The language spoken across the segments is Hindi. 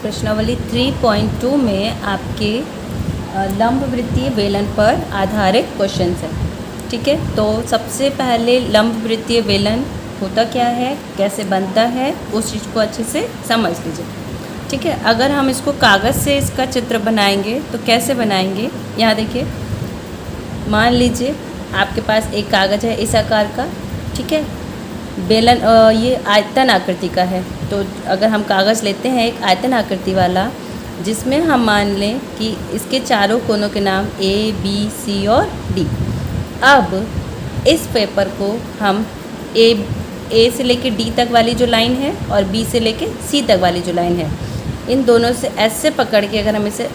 प्रश्नावली 3.2 में आपके लंबवृत्तीय बेलन पर आधारित क्वेश्चंस है। ठीक है, तो सबसे पहले लंबवृत्तीय बेलन होता क्या है, कैसे बनता है, उस चीज़ को अच्छे से समझ लीजिए। ठीक है, अगर हम इसको कागज़ से इसका चित्र बनाएंगे तो कैसे बनाएंगे, यहाँ देखिए। मान लीजिए आपके पास एक कागज़ है इस आकार का। ठीक है, बेलन ये आयतन आकृति का है। तो अगर हम कागज़ लेते हैं एक आयतन आकृति वाला, जिसमें हम मान लें कि इसके चारों कोनों के नाम ए, बी, सी और डी। अब इस पेपर को हम ए से लेके डी तक वाली जो लाइन है और बी से लेके सी तक वाली जो लाइन है, इन दोनों से ऐसे पकड़ के अगर हम इसे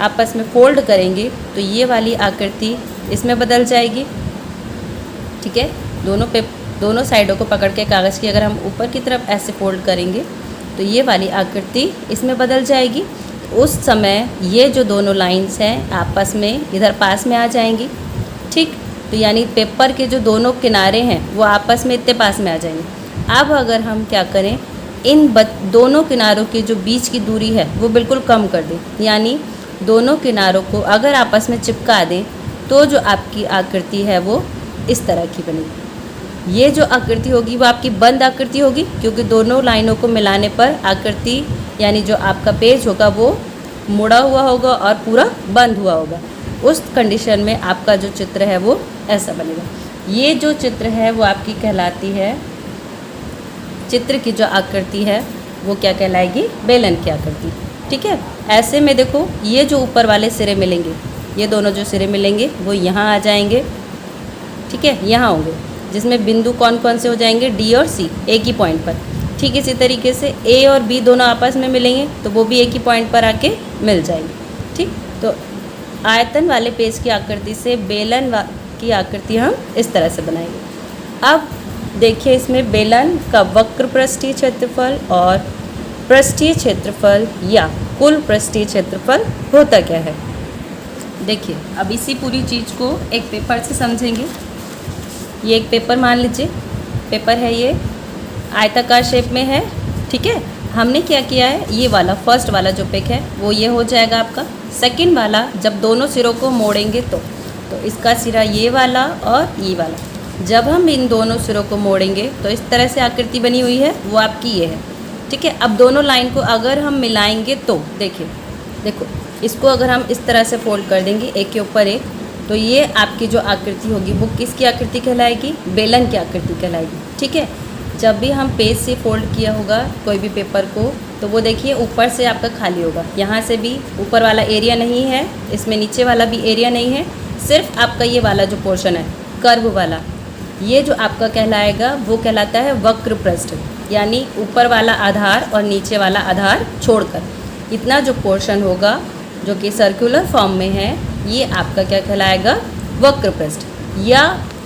आपस में फोल्ड करेंगे तो ये वाली आकृति इसमें बदल जाएगी। ठीक है, दोनों साइडों को पकड़ के कागज़ की अगर हम ऊपर की तरफ ऐसे फोल्ड करेंगे तो ये वाली आकृति इसमें बदल जाएगी। उस समय ये जो दोनों लाइंस हैं आपस में इधर पास में आ जाएंगी। ठीक, तो यानी पेपर के जो दोनों किनारे हैं वो आपस में इतने पास में आ जाएंगे। अब अगर हम क्या करें, इन दोनों किनारों की जो बीच की दूरी है वो बिल्कुल कम कर दें, यानी दोनों किनारों को अगर आपस में चिपका दें तो जो आपकी आकृति है वो इस तरह की बनेगी। ये जो आकृति होगी वो आपकी बंद आकृति होगी, क्योंकि दोनों लाइनों को मिलाने पर आकृति यानी जो आपका पेज होगा वो मुड़ा हुआ होगा और पूरा बंद हुआ होगा। उस कंडीशन में आपका जो चित्र है वो ऐसा बनेगा। ये जो चित्र है वो आपकी कहलाती है, चित्र की जो आकृति है वो क्या कहलाएगी, बेलन की आकृति। ठीक है, ऐसे में देखो ये जो ऊपर वाले सिरे मिलेंगे, ये दोनों जो सिरे मिलेंगे वो यहाँ आ जाएंगे। ठीक है, यहाँ होंगे, जिसमें बिंदु कौन कौन से हो जाएंगे, डी और सी, एक ही पॉइंट पर। ठीक इसी तरीके से ए और बी दोनों आपस में मिलेंगे तो वो भी एक ही पॉइंट पर आके मिल जाएंगे। ठीक, तो आयतन वाले पेज की आकृति से बेलन की आकृति हम इस तरह से बनाएंगे। अब देखिए इसमें बेलन का वक्र पृष्ठीय क्षेत्रफल और पृष्ठीय क्षेत्रफल या कुल पृष्ठीय क्षेत्रफल होता क्या है। देखिए अब इसी पूरी चीज़ को एक पेपर से समझेंगे। ये एक पेपर मान लीजिए, पेपर है ये आयताकार शेप में है। ठीक है, हमने क्या किया है, ये वाला फर्स्ट वाला जो पिक है वो ये हो जाएगा आपका। सेकंड वाला जब दोनों सिरों को मोड़ेंगे तो इसका सिरा ये वाला और ये वाला, जब हम इन दोनों सिरों को मोड़ेंगे तो इस तरह से आकृति बनी हुई है वो आपकी ये है। ठीक है, अब दोनों लाइन को अगर हम मिलाएंगे तो देखो इसको अगर हम इस तरह से फोल्ड कर देंगे एक के ऊपर एक, तो ये आपकी जो आकृति होगी वो किसकी आकृति कहलाएगी, बेलन की आकृति कहलाएगी। ठीक है, जब भी हम पेज से फोल्ड किया होगा कोई भी पेपर को तो वो देखिए ऊपर से आपका खाली होगा, यहाँ से भी ऊपर वाला एरिया नहीं है, इसमें नीचे वाला भी एरिया नहीं है, सिर्फ आपका ये वाला जो पोर्शन है कर्व वाला, ये जो आपका कहलाएगा वो कहलाता है वक्र पृष्ठ, यानी ऊपर वाला आधार और नीचे वाला आधार छोड़कर इतना जो पोर्शन होगा जो कि सर्कुलर फॉर्म में है, ये आपका क्या कहलाएगा, वक्र पृष्ठ। या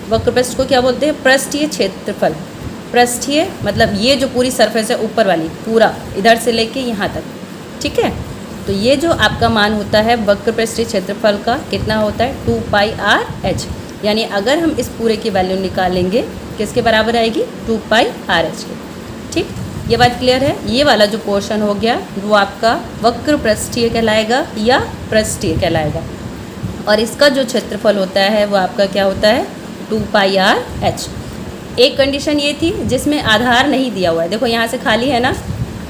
वक्र पृष्ठ को क्या बोलते हैं, पृष्ठीय क्षेत्रफल। पृष्ठीय मतलब ये जो पूरी सरफेस है ऊपर वाली, पूरा इधर से लेके यहाँ तक। ठीक है, तो ये जो आपका मान होता है वक्र पृष्ठीय क्षेत्रफल का कितना होता है, 2πr/h। यानी अगर हम इस पूरे की वैल्यू निकालेंगे किसके बराबर आएगी, 2πr/h के। ठीक, ये बात क्लियर है। ये वाला जो पोर्शन हो गया वो आपका वक्र पृष्ठीय कहलाएगा या पृष्ठीय कहलाएगा, और इसका जो क्षेत्रफल होता है वो आपका क्या होता है, 2πr/h। एक कंडीशन ये थी जिसमें आधार नहीं दिया हुआ है, देखो यहाँ से खाली है ना,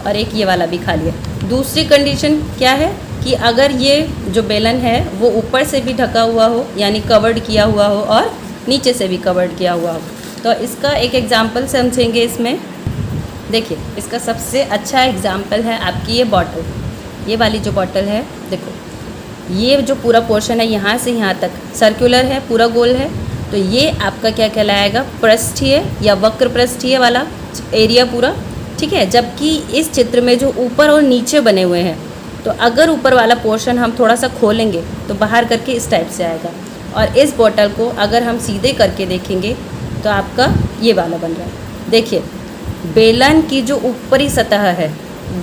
और एक ये वाला भी खाली है। दूसरी कंडीशन क्या है कि अगर ये जो बेलन है वो ऊपर से भी ढका हुआ हो, यानी कवर्ड किया हुआ हो, और नीचे से भी कवर्ड किया हुआ हो। तो इसका एक एग्जाम्पल समझेंगे इसमें। देखिए इसका सबसे अच्छा एग्जाम्पल है आपकी ये बॉटल, ये वाली जो बॉटल है, देखो ये जो पूरा पोर्शन है यहाँ से यहाँ तक सर्कुलर है, पूरा गोल है, तो ये आपका क्या कहलाएगा, पृष्ठीय या वक्र पृष्ठीय वाला एरिया पूरा। ठीक है, जबकि इस चित्र में जो ऊपर और नीचे बने हुए हैं, तो अगर ऊपर वाला पोर्शन हम थोड़ा सा खोलेंगे तो बाहर करके इस टाइप से आएगा, और इस बॉटल को अगर हम सीधे करके देखेंगे तो आपका ये वाला बन रहा है। देखिए बेलन की जो ऊपरी सतह है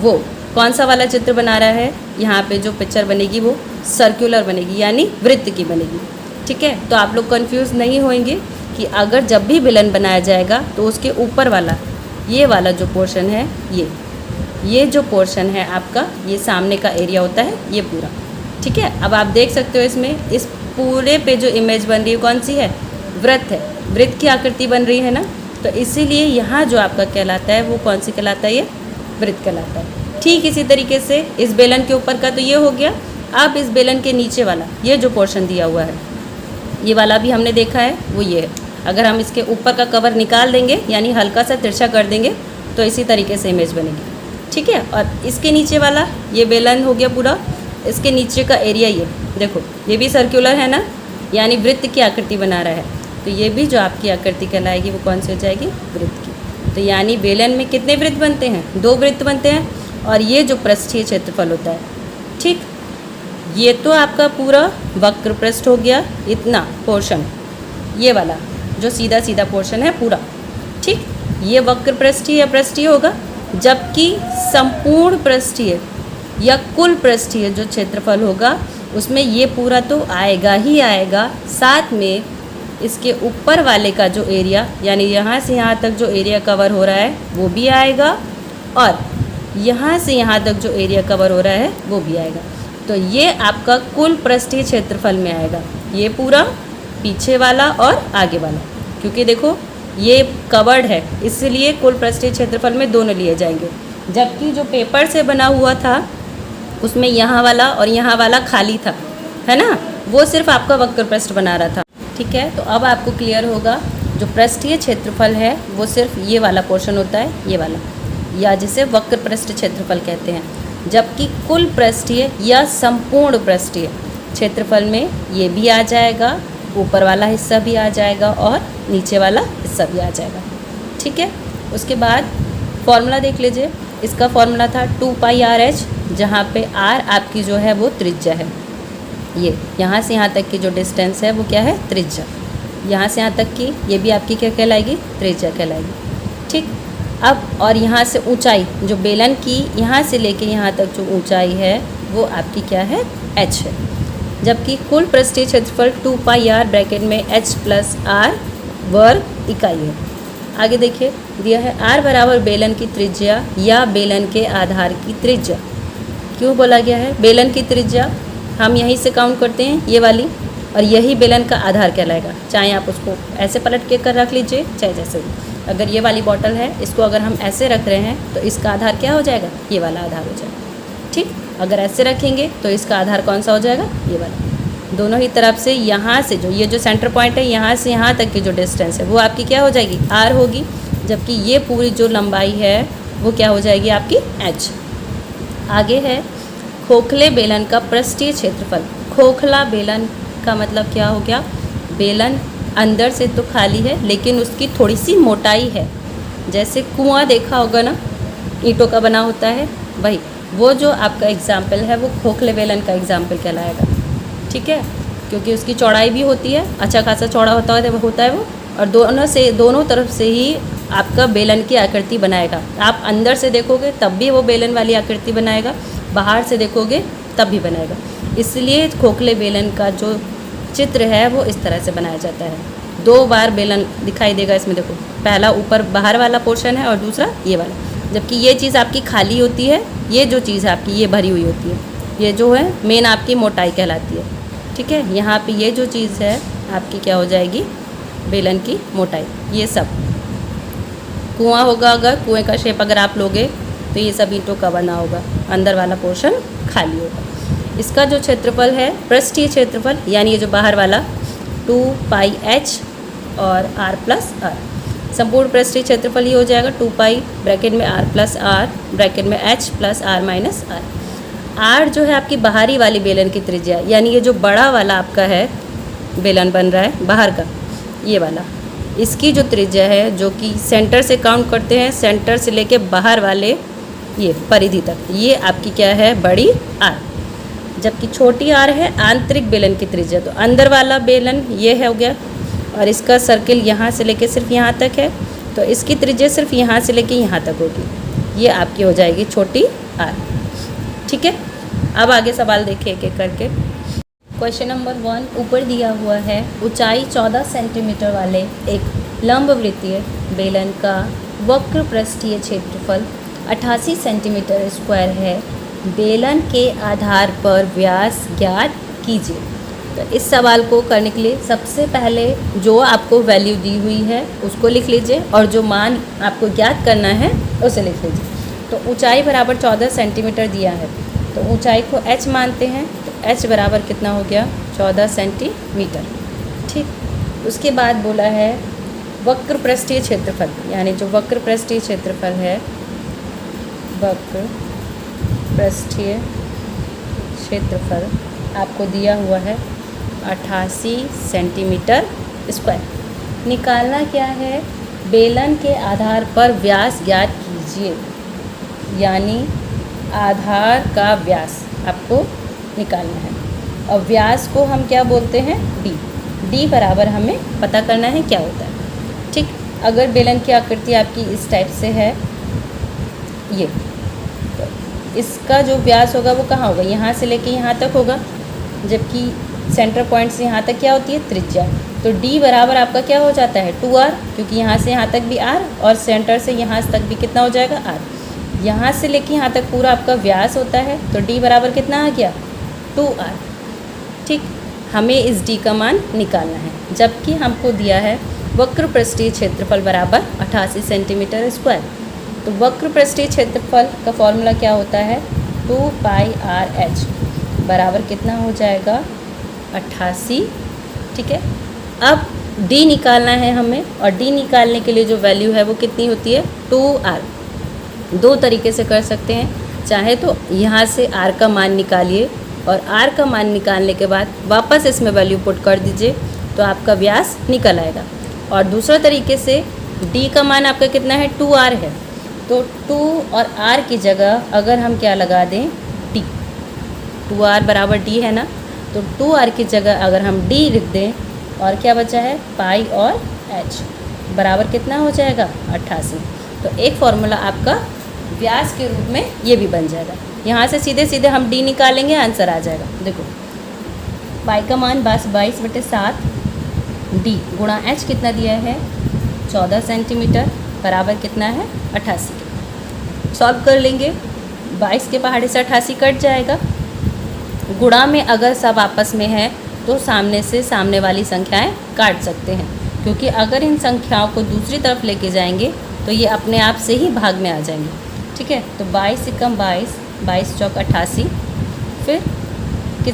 वो कौन सा वाला चित्र बना रहा है, यहाँ पे जो पिक्चर बनेगी वो सर्कुलर बनेगी, यानी वृत्त की बनेगी। ठीक है, तो आप लोग कंफ्यूज नहीं होंगे कि अगर जब भी बेलन बनाया जाएगा तो उसके ऊपर वाला ये वाला जो पोर्शन है ये जो पोर्शन है आपका, ये सामने का एरिया होता है ये पूरा। ठीक है, अब आप देख सकते हो इसमें इस पूरे पे जो इमेज बन रही है कौन सी है, वृत्त है, वृत्त की आकृति बन रही है ना, तो इसीलिए यहाँ जो आपका कहलाता है वो कौन सी कहलाता है, ये वृत्त कहलाता है। ठीक इसी तरीके से इस बेलन के ऊपर का तो ये हो गया। अब इस बेलन के नीचे वाला ये जो पोर्शन दिया हुआ है, ये वाला भी हमने देखा है, वो ये है। अगर हम इसके ऊपर का कवर निकाल देंगे यानी हल्का सा तिरछा कर देंगे तो इसी तरीके से इमेज बनेगी। ठीक है, और इसके नीचे वाला ये बेलन हो गया पूरा, इसके नीचे का एरिया ये देखो, ये भी सर्कुलर है ना, यानी वृत्त की आकृति बना रहा है, तो ये भी जो आपकी आकृति कहलाएगी वो कौन सी हो जाएगी, वृत्त की। तो यानी बेलन में कितने वृत्त बनते हैं, 2 वृत्त बनते हैं, और ये जो पृष्ठीय क्षेत्रफल होता है, ठीक, ये तो आपका पूरा वक्र पृष्ठ हो गया, इतना पोर्शन, ये वाला जो सीधा सीधा पोर्शन है पूरा, ठीक, ये वक्र पृष्ठीय या पृष्ठीय होगा, जबकि संपूर्ण पृष्ठीय या कुल पृष्ठीय जो क्षेत्रफल होगा उसमें ये पूरा तो आएगा ही आएगा, साथ में इसके ऊपर वाले का जो एरिया यानी यहाँ से यहाँ तक जो एरिया कवर हो रहा है वो भी आएगा, और यहाँ से यहाँ तक जो एरिया कवर हो रहा है वो भी आएगा। तो ये आपका कुल पृष्ठीय क्षेत्रफल में आएगा, ये पूरा पीछे वाला और आगे वाला, क्योंकि देखो ये कवर्ड है इसलिए कुल पृष्ठीय क्षेत्रफल में दोनों लिए जाएंगे। जबकि जो पेपर से बना हुआ था उसमें यहाँ वाला और यहाँ वाला खाली था, है ना, वो सिर्फ आपका वक्र पृष्ठ बना रहा था। ठीक है, तो अब आपको क्लियर होगा जो पृष्ठीय क्षेत्रफल है वो सिर्फ ये वाला पोर्शन होता है, ये वाला, या जिसे वक्र पृष्ठ क्षेत्रफल कहते हैं, जबकि कुल पृष्ठीय या संपूर्ण पृष्ठीय क्षेत्रफल में ये भी आ जाएगा, ऊपर वाला हिस्सा भी आ जाएगा और नीचे वाला हिस्सा भी आ जाएगा। ठीक है, उसके बाद फॉर्मूला देख लीजिए, इसका फॉर्मूला था 2πRh, जहाँ पे r आपकी जो है वो त्रिज्या है, ये यहाँ से यहाँ तक की जो डिस्टेंस है वो क्या है, त्रिज्या, यहाँ से यहाँ तक की ये भी आपकी क्या कहलाएगी, त्रिज्या कहलाएगी। ठीक, अब और यहाँ से ऊंचाई जो बेलन की यहाँ से लेके यहाँ तक जो ऊंचाई है वो आपकी क्या है, h है, जबकि कुल पृष्ठीय क्षेत्रफल 2πr ब्रैकेट में h + r वर्ग इकाई है। आगे देखिए दिया है r बराबर बेलन की त्रिज्या या बेलन के आधार की त्रिज्या। क्यों बोला गया है बेलन की त्रिज्या, हम यहीं से काउंट करते हैं ये वाली, और यही बेलन का आधार कहलाएगा। चाहे आप उसको ऐसे पलट के कर रख लीजिए, चाहे जैसे भी। अगर ये वाली बॉटल है, इसको अगर हम ऐसे रख रहे हैं तो इसका आधार क्या हो जाएगा, ये वाला आधार हो जाएगा। ठीक, अगर ऐसे रखेंगे तो इसका आधार कौन सा हो जाएगा, ये वाला। दोनों ही तरफ से यहाँ से जो ये जो सेंटर पॉइंट है यहाँ से यहाँ तक की जो डिस्टेंस है वो आपकी क्या हो जाएगी, r होगी, जबकि ये पूरी जो लंबाई है वो क्या हो जाएगी आपकी, h। आगे है खोखले बेलन का पृष्ठीय क्षेत्रफल। खोखला बेलन का मतलब क्या हो गया, बेलन अंदर से तो खाली है लेकिन उसकी थोड़ी सी मोटाई है, जैसे कुआं देखा होगा ना, ईंटों का बना होता है, वही वो जो आपका एग्जाम्पल है वो खोखले बेलन का एग्जाम्पल कहलाएगा। ठीक है, क्योंकि उसकी चौड़ाई भी होती है, अच्छा खासा चौड़ा होता है वो, और दोनों तरफ से ही आपका बेलन की आकृति बनाएगा। आप अंदर से देखोगे तब भी वो बेलन वाली आकृति बनाएगा, बाहर से देखोगे तब भी बनाएगा। इसलिए खोखले बेलन का जो चित्र है वो इस तरह से बनाया जाता है। 2 बार बेलन दिखाई देगा इसमें, देखो पहला ऊपर बाहर वाला पोर्शन है और दूसरा ये वाला, जबकि ये चीज़ आपकी खाली होती है, ये जो चीज़ है आपकी ये भरी हुई होती है, ये जो है मेन आपकी मोटाई कहलाती है। ठीक है, यहाँ पे ये जो चीज़ है आपकी क्या हो जाएगी, बेलन की मोटाई। ये सब कुआं होगा, अगर कुएं का शेप अगर आप लोगे तो ये सब ईंटों का बना होगा, अंदर वाला पोर्शन खाली होगा। इसका जो क्षेत्रफल है पृष्ठीय क्षेत्रफल, यानी ये जो बाहर वाला 2πh और r + r, संपूर्ण पृष्ठीय क्षेत्रफल ये हो जाएगा 2π ब्रैकेट में r + r ब्रैकेट में h + r - r। r जो है आपकी बाहरी वाली बेलन की त्रिज्या, यानी ये जो बड़ा वाला आपका है बेलन बन रहा है बाहर का, ये वाला, इसकी जो त्रिज्या है जो कि सेंटर से काउंट करते हैं, सेंटर से लेके बाहर वाले ये परिधि तक, ये आपकी क्या है, बड़ी r, जबकि छोटी r है आंतरिक बेलन की त्रिज्या। तो अंदर वाला बेलन ये है हो गया, और इसका सर्किल यहाँ से लेके सिर्फ यहाँ तक है, तो इसकी त्रिज्या सिर्फ यहाँ से लेके यहाँ तक होगी, ये आपकी हो जाएगी छोटी r। ठीक है, अब आगे सवाल देखिए एक एक करके। क्वेश्चन नंबर 1 ऊपर दिया हुआ है, ऊंचाई 14 सेंटीमीटर वाले एक लंबवृत्तीय बेलन का वक्र पृष्ठीय क्षेत्रफल 88 सेंटीमीटर स्क्वायर है, बेलन के आधार पर व्यास ज्ञात कीजिए। तो इस सवाल को करने के लिए सबसे पहले जो आपको वैल्यू दी हुई है उसको लिख लीजिए और जो मान आपको ज्ञात करना है उसे लिख लीजिए। तो ऊंचाई बराबर 14 सेंटीमीटर दिया है, तो ऊंचाई को h मानते हैं, तो h बराबर कितना हो गया 14 सेंटीमीटर। ठीक, उसके बाद बोला है वक्र पृष्ठीय क्षेत्रफल, यानी जो वक्र पृष्ठीय क्षेत्रफल है, वक्र पृष्ठीय क्षेत्रफल आपको दिया हुआ है 88 सेंटीमीटर स्क्वायर। निकालना क्या है, बेलन के आधार पर व्यास ज्ञात कीजिए, यानी आधार का व्यास आपको निकालना है और व्यास को हम क्या बोलते हैं d। d बराबर हमें पता करना है क्या होता है। ठीक, अगर बेलन की आकृति आपकी इस टाइप से है, ये तो इसका जो व्यास होगा वो कहाँ होगा, यहाँ से लेके यहाँ तक होगा, जबकि सेंटर पॉइंट से यहाँ तक क्या होती है त्रिज्या। तो d बराबर आपका क्या हो जाता है 2r, क्योंकि यहाँ से यहाँ तक भी r और सेंटर से यहाँ तक भी कितना हो जाएगा r। यहाँ से लेके यहाँ तक पूरा आपका व्यास होता है, तो d बराबर कितना आ गया 2r। ठीक, हमें इस d का मान निकालना है, जबकि हमको दिया है वक्र पृष्ठीय क्षेत्रफल बराबर 88 सेंटीमीटर स्क्वायर। तो वक्र पृष्ठीय क्षेत्रफल का फॉर्मूला क्या होता है 2πr/h बराबर कितना हो जाएगा 88। ठीक है, अब d निकालना है हमें, और d निकालने के लिए जो वैल्यू है वो कितनी होती है 2r। दो तरीके से कर सकते हैं, चाहे तो यहाँ से r का मान निकालिए और r का मान निकालने के बाद वापस इसमें वैल्यू पुट कर दीजिए तो आपका व्यास निकल आएगा। और दूसरा तरीके से d का मान आपका कितना है 2r है, तो 2 और r की जगह अगर हम क्या लगा दें d, 2r बराबर d है ना, तो 2r की जगह अगर हम d लिख दें और क्या बचा है पाई और h बराबर कितना हो जाएगा 88। तो एक फॉर्मूला आपका व्यास के रूप में ये भी बन जाएगा। यहाँ से सीधे सीधे हम d निकालेंगे, आंसर आ जाएगा। देखो पाई का मान 22/7 d गुणा h कितना दिया है 14 सेंटीमीटर बराबर कितना है 88। सॉल्व कर लेंगे, 22 के पहाड़े से 88 कट जाएगा। गुणा में अगर सब आपस में है तो सामने से सामने वाली संख्याएं काट सकते हैं, क्योंकि अगर इन संख्याओं को दूसरी तरफ लेके जाएंगे तो ये अपने आप से ही भाग में आ जाएंगे। ठीक है, तो 22 से कम 22, 22 चौक 88, फिर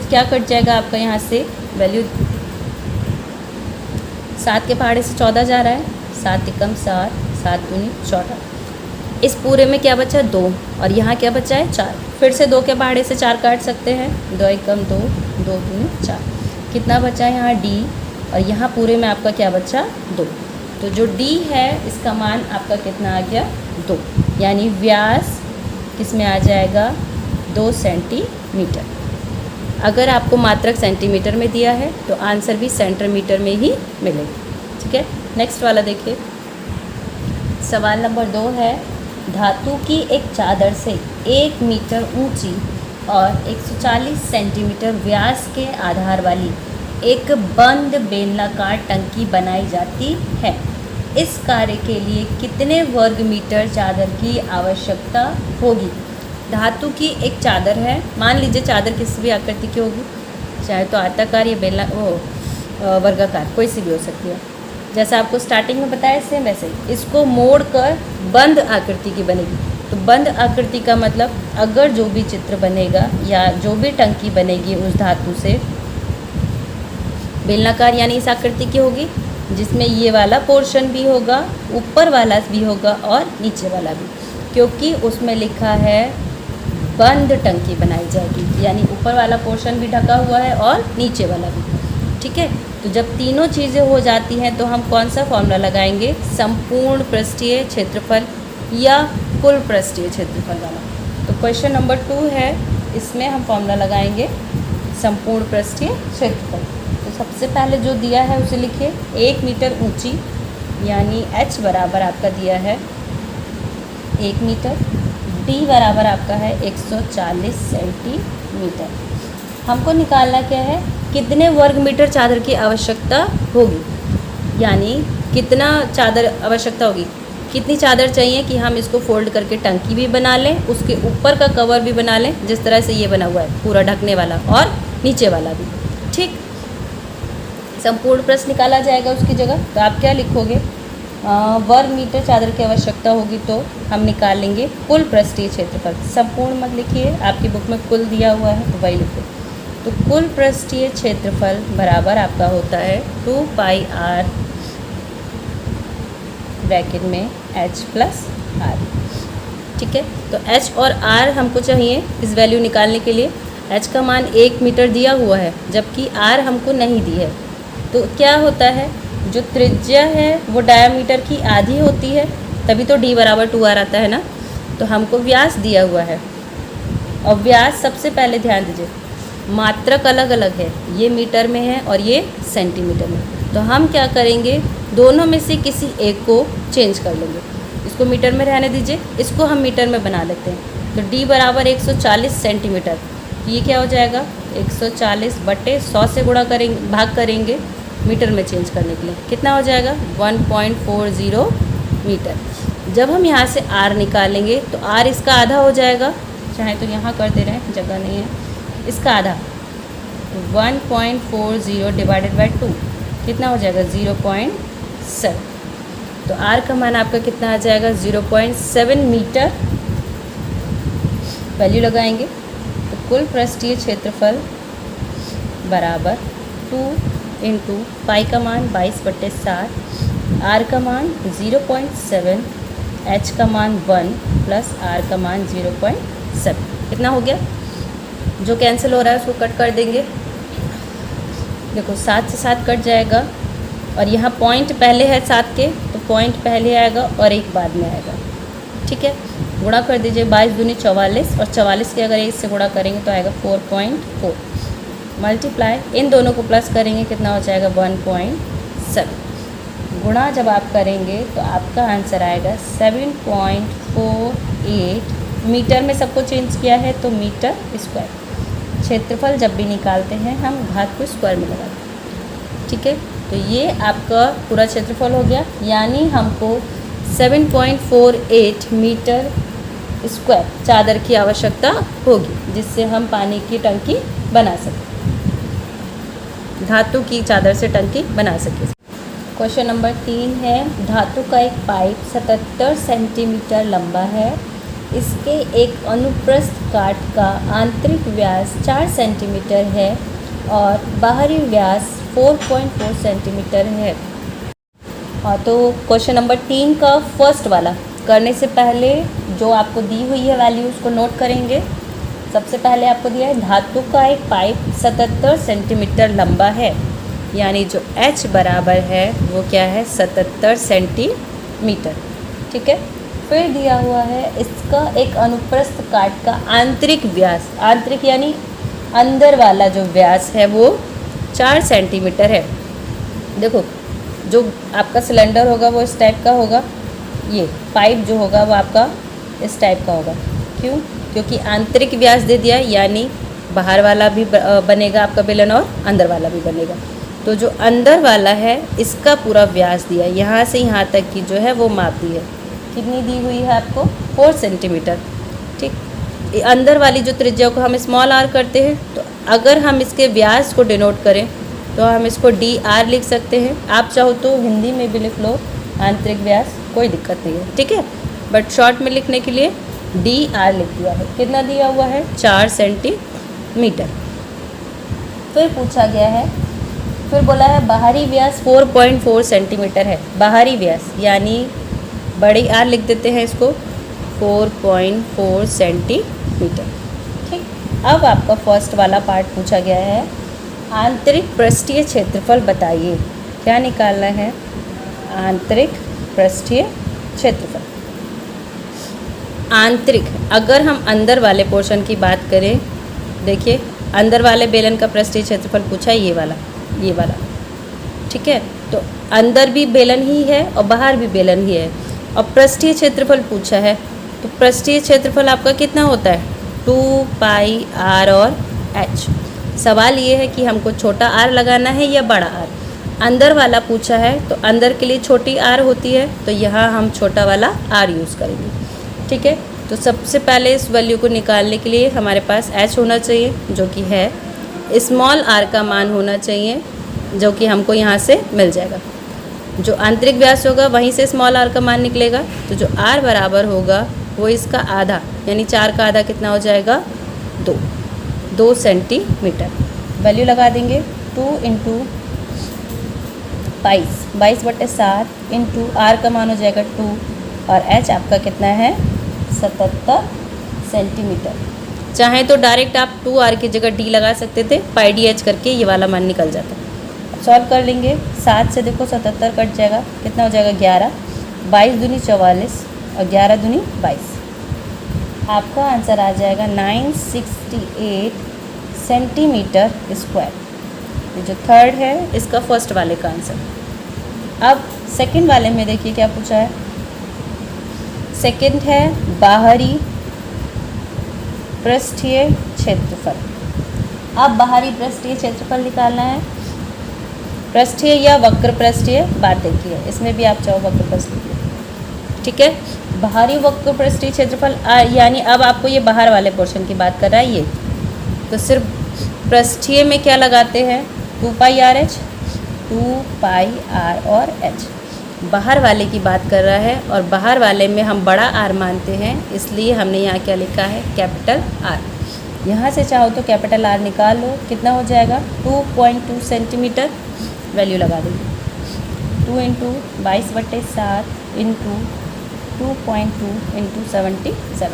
क्या कट जाएगा आपका यहाँ से वैल्यू 7 के पहाड़े से 14 जा रहा है, 7 एकम 7, 7 दूनी 14। इस पूरे में क्या बचा 2 और यहाँ क्या बचा है 4। फिर से 2 के पहाड़े से 4 काट सकते हैं, 2 एकम 2, 2 दूनी 4। कितना बचा है यहाँ d और यहाँ पूरे में आपका क्या बचा 2। तो जो d है इसका मान आपका कितना आ गया 2, यानी व्यास किस में आ जाएगा 2 सेंटीमीटर। अगर आपको मात्रक सेंटीमीटर में दिया है तो आंसर भी सेंटीमीटर में ही मिलेगा। ठीक है, नेक्स्ट वाला देखिए। सवाल नंबर 2 है, धातु की एक चादर से 1 मीटर ऊंची और 140 सेंटीमीटर व्यास के आधार वाली एक बंद बेलनाकार टंकी बनाई जाती है। इस कार्य के लिए कितने वर्ग मीटर चादर की आवश्यकता होगी। धातु की एक चादर है, मान लीजिए चादर किसी भी आकृति की होगी, चाहे तो आयताकार या बेलना वर्गाकार, कोई सी भी हो सकती है। जैसा आपको स्टार्टिंग में बताया सेम वैसे ही इसको मोड़ कर बंद आकृति की बनेगी। तो बंद आकृति का मतलब अगर जो भी चित्र बनेगा या जो भी टंकी बनेगी उस धातु से बेलनाकार यानी इस आकृति की होगी, जिसमें ये वाला पोर्शन भी होगा, ऊपर वाला भी होगा और नीचे वाला भी, क्योंकि उसमें लिखा है बंद टंकी बनाई जाएगी, यानी ऊपर वाला पोर्शन भी ढका हुआ है और नीचे वाला भी। ठीक है, तो जब तीनों चीज़ें हो जाती हैं तो हम कौन सा फॉर्मूला लगाएंगे, संपूर्ण पृष्ठीय क्षेत्रफल या कुल पृष्ठीय क्षेत्रफल वाला। तो क्वेश्चन नंबर 2 है, इसमें हम फॉर्मूला लगाएंगे संपूर्ण पृष्ठीय क्षेत्रफल। तो सबसे पहले जो दिया है उसे लिखिए, 1 मीटर ऊंची यानी h बराबर आपका दिया है 1 मीटर, d बराबर आपका है 140 सेंटीमीटर। हमको निकालना क्या है, कितने वर्ग मीटर चादर की आवश्यकता होगी, यानी कितना चादर आवश्यकता होगी। कितनी चादर चाहिए कि हम इसको फोल्ड करके टंकी भी बना लें, उसके ऊपर का कवर भी बना लें, जिस तरह से ये बना हुआ है पूरा ढकने वाला, और नीचे वाला भी। ठीक, संपूर्ण प्रश्न निकाला जाएगा उसकी जगह। तो आप क्या लिखोगे, वर्ग मीटर चादर की आवश्यकता होगी तो हम निकाल लेंगे कुल पृष्ठीय क्षेत्रफल। संपूर्ण मत लिखिए, आपकी बुक में कुल दिया हुआ है तो वही लिखो। तो कुल पृष्ठीय क्षेत्रफल बराबर आपका होता है 2 पाई r ब्रैकेट में h प्लस r। ठीक है, तो h और r हमको चाहिए इस वैल्यू निकालने के लिए। h का मान 1 मीटर दिया हुआ है, जबकि r हमको नहीं दी है। तो क्या होता है, जो त्रिज्या है वो डायामीटर की आधी होती है, तभी तो d बराबर 2r आता है ना। तो हमको व्यास दिया हुआ है, और व्यास सबसे पहले ध्यान दीजिए मात्रक अलग अलग है, ये मीटर में है और ये सेंटीमीटर में। तो हम क्या करेंगे, दोनों में से किसी एक को चेंज कर लेंगे। इसको मीटर में रहने दीजिए, इसको हम मीटर में बना लेते हैं। तो d बराबर 140 सेंटीमीटर, ये क्या हो जाएगा 140 बटे 100 से गुणा करेंगे, भाग करेंगे मीटर में चेंज करने के लिए, कितना हो जाएगा 1.40 मीटर। जब हम यहाँ से r निकालेंगे तो r इसका आधा हो जाएगा, चाहे तो यहाँ कर दे रहे हैं, जगह नहीं है, इसका आधा। 1.40 डिवाइडेड बाई 2 कितना हो जाएगा 0.7। तो r का मान आपका कितना आ जाएगा 0.7 मीटर। वैल्यू लगाएंगे तो कुल पृष्ठीय क्षेत्रफल बराबर 2 इंटू पाई का मान 22/7, r का मान 0.7, h का मान 1 प्लस r का मान 0.7। कितना हो गया, जो कैंसिल हो रहा है उसको कट कर देंगे। देखो 7 से 7 कट जाएगा, और यहाँ पॉइंट पहले है 7 के, तो पॉइंट पहले आएगा और 1 बाद में आएगा। ठीक है, गुणा कर दीजिए, 22 दूनी 44, और 44 के अगर 1 से गुणा करेंगे तो आएगा 4.4। मल्टीप्लाई, इन दोनों को प्लस करेंगे, कितना हो जाएगा 1.7। गुणा जब आप करेंगे तो आपका आंसर आएगा 7.48 मीटर में सबको चेंज किया है, तो मीटर स्क्वायर। क्षेत्रफल जब भी निकालते हैं हम घात को स्क्वायर में लगाते हैं। ठीक है, तो ये आपका पूरा क्षेत्रफल हो गया, यानी हमको 7.48 मीटर स्क्वायर चादर की आवश्यकता होगी, जिससे हम पानी की टंकी बना सकें, धातु की चादर से टंकी बना सकें। क्वेश्चन नंबर 3 है, धातु का एक पाइप 77 सेंटीमीटर लंबा है, इसके एक अनुप्रस्थ काट का आंतरिक व्यास 4 सेंटीमीटर है और बाहरी व्यास 4.4 सेंटीमीटर है। तो क्वेश्चन नंबर 3 का फर्स्ट वाला करने से पहले जो आपको दी हुई है वैल्यू उसको नोट करेंगे। सबसे पहले आपको दिया है धातु का एक पाइप 77 सेंटीमीटर लंबा है, यानी जो h बराबर है वो क्या है 77 सेंटीमीटर। ठीक है, फिर दिया हुआ है इसका एक अनुप्रस्थ काट का आंतरिक व्यास, आंतरिक यानी अंदर वाला जो व्यास है वो 4 सेंटीमीटर है। देखो जो आपका सिलेंडर होगा वो इस टाइप का होगा, ये पाइप जो होगा वो आपका इस टाइप का होगा। क्यों? क्योंकि आंतरिक व्यास दे दिया, यानी बाहर वाला भी बनेगा आपका बेलन और अंदर वाला भी बनेगा। तो जो अंदर वाला है इसका पूरा व्यास दिया, यहाँ से यहाँ तक की जो है वो माप दी है। कितनी दी हुई है आपको 4 सेंटीमीटर। ठीक, अंदर वाली जो त्रिज्या को हम स्मॉल r करते हैं, तो अगर हम इसके व्यास को डिनोट करें तो हम इसको dr लिख सकते हैं। आप चाहो तो हिंदी में भी लिख लो आंतरिक व्यास, कोई दिक्कत नहीं है। ठीक है, बट शॉर्ट में लिखने के लिए dr लिख दिया है। कितना दिया हुआ है 4 सेंटीमीटर। फिर पूछा गया है, फिर बोला है बाहरी व्यास 4.4 सेंटीमीटर है। बाहरी व्यास यानी बड़ी आर लिख देते हैं इसको 4.4 सेंटीमीटर। ठीक, अब आपका फर्स्ट वाला पार्ट पूछा गया है, आंतरिक पृष्ठीय क्षेत्रफल बताइए। क्या निकालना है? आंतरिक पृष्ठीय क्षेत्रफल। आंतरिक, अगर हम अंदर वाले पोर्शन की बात करें, देखिए अंदर वाले बेलन का पृष्ठीय क्षेत्रफल पूछा है, ये वाला। ठीक है, तो अंदर भी बेलन ही है और बाहर भी बेलन ही है, और पृष्ठीय क्षेत्रफल पूछा है। तो पृष्ठीय क्षेत्रफल आपका कितना होता है 2 पाई r और h। सवाल ये है कि हमको छोटा r लगाना है या बड़ा r। अंदर वाला पूछा है तो अंदर के लिए छोटी आर होती है, तो यहाँ हम छोटा वाला आर यूज़ करेंगे। ठीक है, तो सबसे पहले इस वैल्यू को निकालने के लिए हमारे पास एच होना चाहिए, जो कि है स्मॉल आर का मान होना चाहिए, जो कि हमको यहाँ से मिल जाएगा। जो आंतरिक व्यास होगा वहीं से स्मॉल आर का मान निकलेगा, तो जो आर बराबर होगा वो इसका आधा, यानी 4 का आधा कितना हो जाएगा, 2 सेंटीमीटर। वैल्यू लगा देंगे 2 इंटू 22/7 इंटू आर का मान हो जाएगा 2 और एच आपका कितना है 77 सेंटीमीटर। चाहे तो डायरेक्ट आप 2r की जगह d लगा सकते थे, पाई डी एच करके ये वाला मान निकल जाता। अब सॉल्व कर लेंगे, 7 से देखो 77 कट जाएगा, कितना हो जाएगा 11, 22 दूनी 44 और 11 दूनी 22। आपका आंसर आ जाएगा 968 सेंटीमीटर स्क्वायर। ये जो थर्ड है इसका फर्स्ट वाले का आंसर। अब सेकंड वाले में देखिए क्या पूछा है। सेकंड है बाहरी पृष्ठीय क्षेत्रफल। अब बाहरी पृष्ठीय क्षेत्रफल निकालना है। पृष्ठीय या वक्र पृष्ठीय बात देखिए, इसमें भी आप चाहो वक्र पृष्ठीय। ठीक है, बाहरी वक्र पृष्ठीय क्षेत्रफल यानी अब आपको ये बाहर वाले पोर्शन की बात कर रहा है ये, तो सिर्फ पृष्ठीय में क्या लगाते हैं 2πr/h, 2πr और h। बाहर वाले की बात कर रहा है और बाहर वाले में हम बड़ा आर मानते हैं, इसलिए हमने यहाँ क्या लिखा है कैपिटल आर। यहाँ से चाहो तो कैपिटल आर निकाल लो, कितना हो जाएगा 2.2 सेंटीमीटर। वैल्यू लगा देंगे 2 इंटू 22/7 इंटू 2.2 इंटू 77।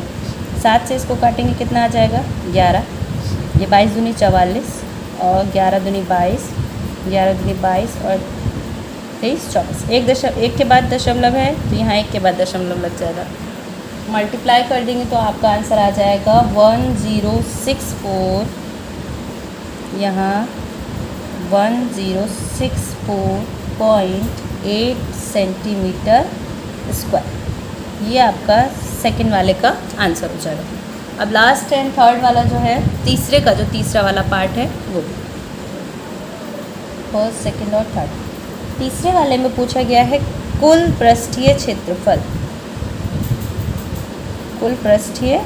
7 से इसको काटेंगे कितना आ जाएगा 11, ये 22 दूनी 44 और 11 दूनी 22, 11 दूनी 22 और 23 24। एक के बाद दशमलव है तो यहाँ एक के बाद दशमलव लग जाएगा। मल्टीप्लाई कर देंगे तो आपका आंसर आ जाएगा 1064, यहाँ 1064.8 सेंटीमीटर स्क्वायर। ये आपका सेकंड वाले का आंसर हो जाएगा। अब लास्ट एंड थर्ड वाला जो है तीसरे का जो तीसरा वाला पार्ट है वो फर्स्ट, सेकंड और थर्ड। तीसरे वाले में पूछा गया है कुल पृष्ठीय क्षेत्रफल। कुल पृष्ठीय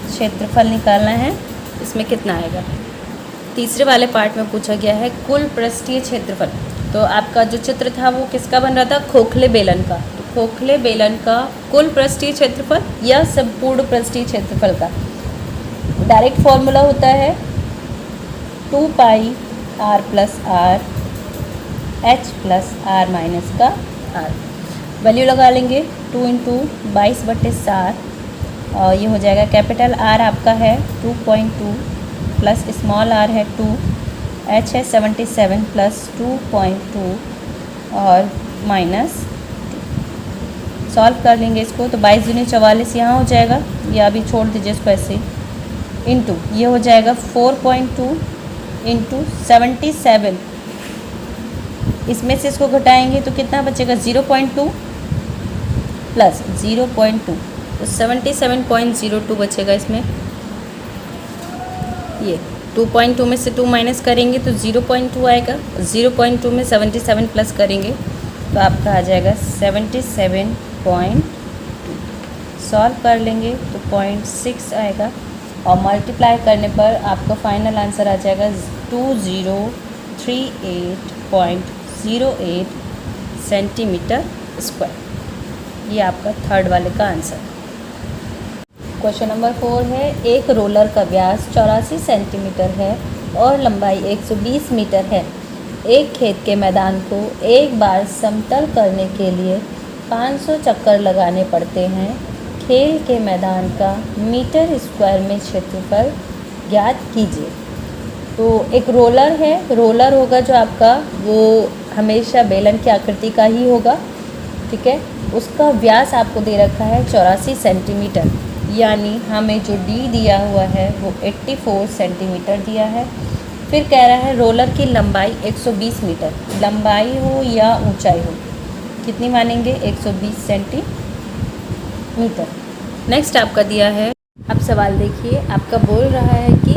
क्षेत्रफल निकालना है, इसमें कितना आएगा। तीसरे वाले पार्ट में पूछा गया है कुल पृष्ठीय क्षेत्रफल। तो आपका जो चित्र था वो किसका बन रहा था, खोखले बेलन का। तो खोखले बेलन का कुल पृष्ठीय क्षेत्रफल या संपूर्ण पृष्ठीय क्षेत्रफल का डायरेक्ट फॉर्मूला होता है 2πr+r h plus r minus का r। वैल्यू लगा लेंगे 2 इंटू 22/7 और ये हो जाएगा कैपिटल R आपका है 2.2 प्लस स्मॉल r है 2, h है 77 प्लस 2.2 और माइनस। सॉल्व कर लेंगे इसको तो 22 दूनी 44 यहाँ हो जाएगा, या अभी छोड़ दीजिए इसको ऐसे, इंटू ये हो जाएगा 4.2 इंटू 77। इसमें से इसको घटाएंगे तो कितना बचेगा 0.2 प्लस 0.2 तो 77.02 बचेगा। इसमें ये 2.2 में से 2 माइनस करेंगे तो 0.2 आएगा, 0.2 में 77 प्लस करेंगे तो आपका आ जाएगा 77.2। सॉल्व कर लेंगे तो 0.6 आएगा और मल्टीप्लाई करने पर आपका फाइनल आंसर आ जाएगा 2038.08 सेंटीमीटर स्क्वायर। ये आपका थर्ड वाले का आंसर। क्वेश्चन नंबर 4 है, एक रोलर का व्यास 84 सेंटीमीटर है और लंबाई 120 मीटर है। एक खेत के मैदान को एक बार समतल करने के लिए 500 चक्कर लगाने पड़ते हैं। खेल के मैदान का मीटर स्क्वायर में क्षेत्रफल ज्ञात कीजिए। तो एक रोलर है, रोलर होगा जो आपका वो हमेशा बेलन की आकृति का ही होगा। ठीक है, उसका व्यास आपको दे रखा है 84 सेंटीमीटर, यानी हमें जो डी दिया हुआ है वो 84 सेंटीमीटर दिया है। फिर कह रहा है रोलर की लंबाई 120 मीटर, लंबाई हो या ऊंचाई हो, कितनी मानेंगे 120 सेंटीमीटर। नेक्स्ट आपका दिया है, अब सवाल देखिए, आपका बोल रहा है कि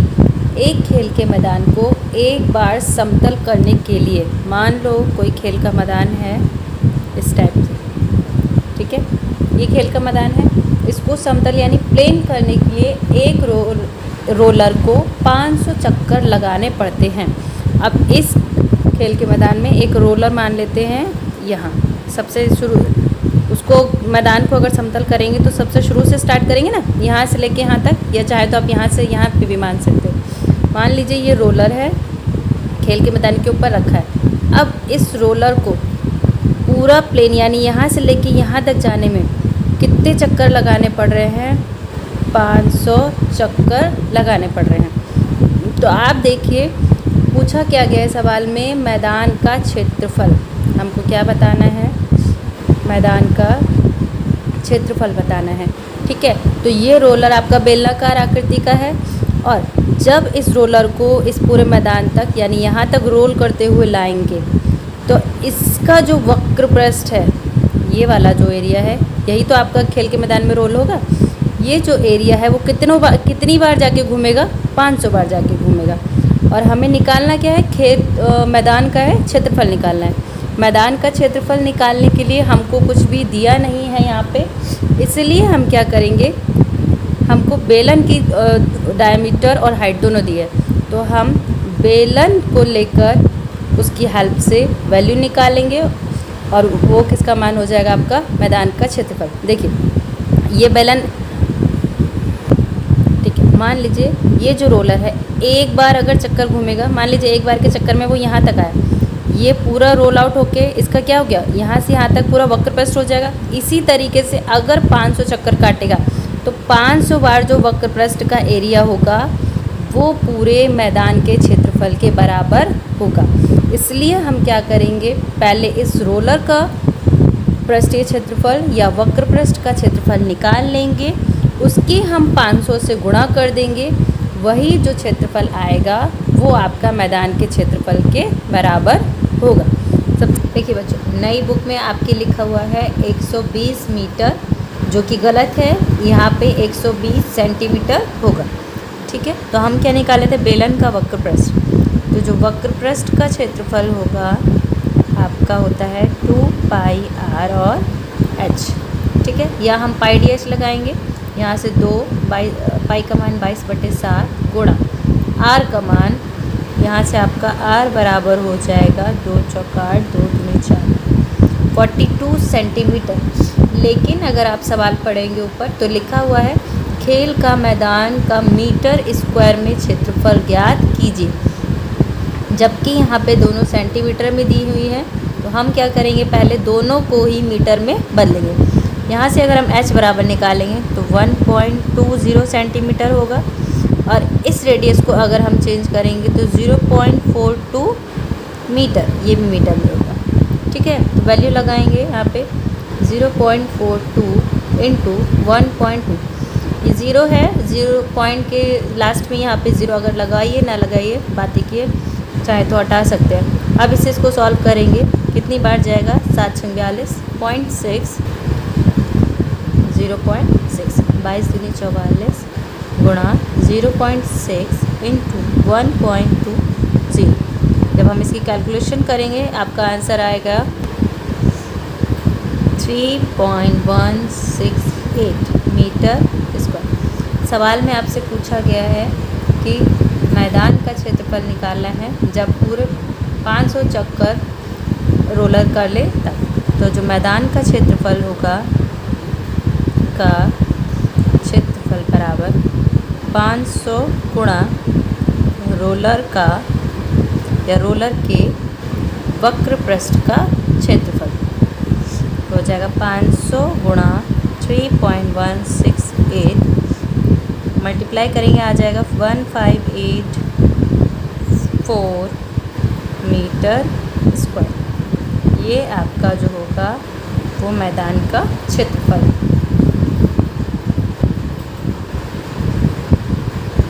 एक खेल के मैदान को एक बार समतल करने के लिए, मान लो कोई खेल का मैदान है इस टाइप से, ठीक है, ये खेल का मैदान है, इसको समतल यानी प्लेन करने के लिए एक रोलर को 500 चक्कर लगाने पड़ते हैं। अब इस खेल के मैदान में एक रोलर मान लेते हैं यहाँ, सबसे शुरू, उसको मैदान को अगर समतल करेंगे तो सबसे शुरू से स्टार्ट करेंगे ना, यहाँ से लेके यहाँ तक, या चाहे तो आप यहाँ से यहाँ पे भी मान सकते हो। मान लीजिए ये रोलर है, खेल के मैदान के ऊपर रखा है। अब इस रोलर को पूरा प्लेन यानी यहाँ से लेके यहाँ तक जाने में कितने चक्कर लगाने पड़ रहे हैं? 500 चक्कर लगाने पड़ रहे हैं। तो आप देखिए पूछा क्या गया है सवाल में, मैदान का क्षेत्रफल। हमको क्या बताना है? मैदान का क्षेत्रफल बताना है, ठीक है। तो ये रोलर आपका बेलनाकार आकृति का है, और जब इस रोलर को इस पूरे मैदान तक यानी यहाँ तक रोल करते हुए लाएंगे तो इसका जो वक्र पृष्ठ है, ये वाला जो एरिया है, यही तो आपका खेल के मैदान में रोल होगा। ये जो एरिया है वो कितनी बार जाके घूमेगा? 500 बार जाके घूमेगा। और हमें निकालना क्या है? मैदान का है क्षेत्रफल निकालना है। मैदान का क्षेत्रफल निकालने के लिए हमको कुछ भी दिया नहीं है यहाँ पे, इसलिए हम क्या करेंगे, हमको बेलन की डायमीटर और हाइट दोनों दी है, तो हम बेलन को लेकर उसकी हेल्प से वैल्यू निकालेंगे और वो किसका मान हो जाएगा? आपका मैदान का क्षेत्रफल। देखिए ये बेलन, ठीक है, मान लीजिए ये जो रोलर है एक बार अगर चक्कर घूमेगा, मान लीजिए एक बार के चक्कर में वो यहाँ तक आया, ये पूरा रोल आउट होके इसका क्या हो गया? यहाँ से यहाँ तक पूरा वक्र पृष्ठ हो जाएगा। इसी तरीके से अगर 500 चक्कर काटेगा तो 500 बार जो वक्र पृष्ठ का एरिया होगा वो पूरे मैदान के क्षेत्रफल के बराबर होगा। इसलिए हम क्या करेंगे, पहले इस रोलर का पृष्ठीय क्षेत्रफल या वक्र पृष्ठ का क्षेत्रफल निकाल लेंगे, उसकी हम 500 से गुणा कर देंगे, वही जो क्षेत्रफल आएगा वो आपका मैदान के क्षेत्रफल के बराबर होगा। सब देखिए बच्चों, नई बुक में आपके लिखा हुआ है 120 मीटर, जो कि गलत है, यहाँ पे 120 सेंटीमीटर होगा, ठीक है। तो हम क्या निकाले थे? बेलन का वक्र पृष्ठ। तो जो वक्र पृष्ठ का क्षेत्रफल होगा आपका होता है 2πr और h, ठीक है। या हम पाई डी एच लगाएंगे, यहाँ से 2 पाई का मान 22/7 गुणा r का मान, यहाँ से आपका r बराबर हो जाएगा 2 चौक 8 2 दूनी 4 42 सेंटीमीटर। लेकिन अगर आप सवाल पढ़ेंगे ऊपर तो लिखा हुआ है खेल का मैदान का मीटर स्क्वायर में क्षेत्रफल ज्ञात कीजिए, जबकि यहाँ पे दोनों सेंटीमीटर में दी हुई है। तो हम क्या करेंगे, पहले दोनों को ही मीटर में बदलेंगे। यहाँ से अगर हम h बराबर निकालेंगे तो 1.20 सेंटीमीटर होगा, और इस रेडियस को अगर हम चेंज करेंगे तो 0.42 मीटर, ये भी मीटर में होगा, ठीक है। तो वैल्यू लगाएंगे यहाँ पे 0.42 इंटू 1.2, ये 0 है, 0 पॉइंट के लास्ट में यहाँ पे 0 अगर लगाइए ना लगाइए बात ही है, चाहे तो हटा सकते हैं। अब इसको सॉल्व करेंगे, कितनी बार जाएगा? 742.6 0.6 22 दूनी 44 गुणा 0.6 इंटू 1.20। जब हम इसकी कैलकुलेशन करेंगे आपका आंसर आएगा 3.168 मीटर स्क्वायर। सवाल में आपसे पूछा गया है कि मैदान का क्षेत्रफल निकालना है जब पूरे 500 चक्कर रोलर कर ले तब। तो जो मैदान का क्षेत्रफल होगा का क्षेत्रफल बराबर 500 गुणा रोलर का या रोलर के वक्र पृष्ठ का क्षेत्रफल हो जाएगा 500 गुणा 3.168 मल्टीप्लाई करेंगे आ जाएगा 1584 मीटर स्क्वायर। ये आपका जो होगा वो मैदान का क्षेत्रफल।